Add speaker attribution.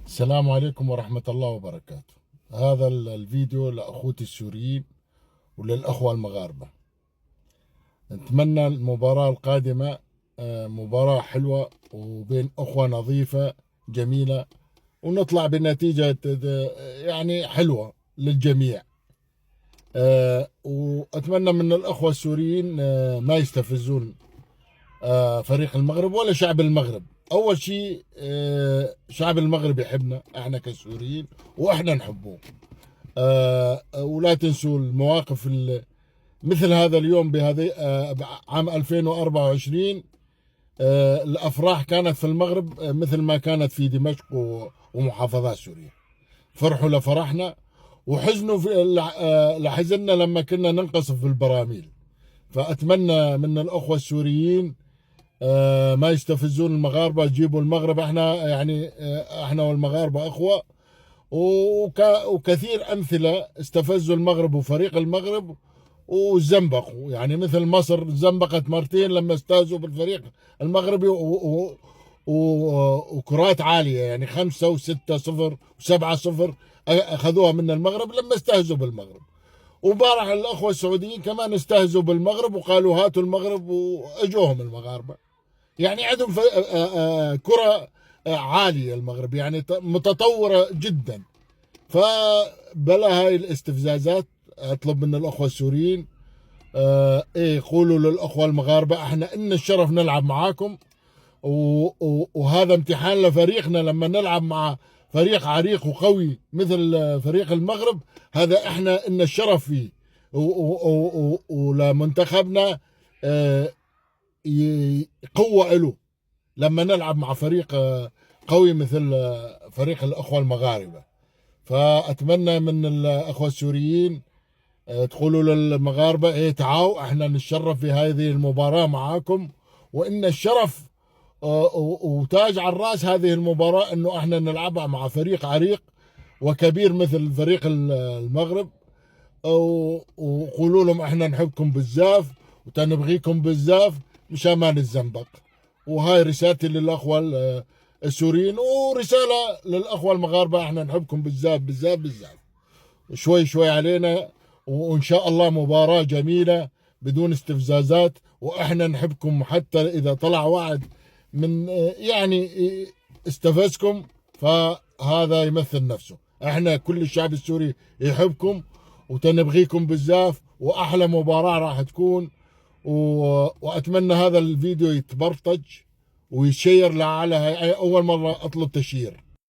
Speaker 1: السلام عليكم ورحمة الله وبركاته. هذا الفيديو لأخوتي السوريين وللأخوة المغاربة. نتمنى المباراة القادمة مباراة حلوة وبين أخوة نظيفة جميلة، ونطلع بنتيجة يعني حلوة للجميع. وأتمنى من الأخوة السوريين ما يستفزون فريق المغرب ولا شعب المغرب. اول شيء شعب المغرب يحبنا احنا كسوريين واحنا نحبوه. ولا تنسوا المواقف مثل هذا اليوم بهذه عام 2024. الافراح كانت في المغرب مثل ما كانت في دمشق ومحافظات سوريا. فرحوا لفرحنا وحزنوا لحزننا لما كنا ننقصف بالبراميل. فاتمنى من الاخوه السوريين ما يستفزون المغاربه، يجيبوا المغرب. احنا يعني احنا والمغاربه اخوه، وكثير امثله استفزوا المغرب وفريق المغرب وزنبقوا، يعني مثل مصر زنبقت مرتين لما استازوا بالفريق المغربي وكرات عاليه، يعني 5 و6-0 و7-0 اخذوها من المغرب لما استهزوا بالمغرب. وبارح الاخوه السعوديين كمان استهزوا بالمغرب وقالوا هاتوا المغرب، واجوهم المغاربه. يعني عندهم كرة عالية المغرب، يعني متطورة جدا. فبلا هاي الاستفزازات. اطلب من الاخوة السوريين ايه، قولوا للاخوة المغاربة احنا ان الشرف نلعب معاكم، وهذا امتحان لفريقنا لما نلعب مع فريق عريق وقوي مثل فريق المغرب. هذا احنا ان الشرف فيه، ولمنتخبنا قوة له لما نلعب مع فريق قوي مثل فريق الأخوة المغاربة. فأتمنى من الأخوة السوريين تقولوا للمغاربة ايه، تعالوا احنا نتشرف في هذه المباراة معاكم، وإن الشرف وتاج على الرأس هذه المباراة إنه احنا نلعبها مع فريق عريق وكبير مثل فريق المغرب. وقولوا لهم احنا نحبكم بزاف وتنبغيكم بزاف مشان ما نتزنبق. وهاي رسالتي للاخوه السوريين، ورساله للاخوه المغاربه احنا نحبكم بزاف بزاف بزاف. شوي شوي علينا، وان شاء الله مباراه جميله بدون استفزازات. واحنا نحبكم حتى اذا طلع واحد من يعني استفزكم فهذا يمثل نفسه. احنا كل الشعب السوري يحبكم وتنبغيكم بزاف، واحلى مباراه راح تكون. واتمنى هذا الفيديو يتبرطج ويشير لعلى اول مره اطلب تشيير.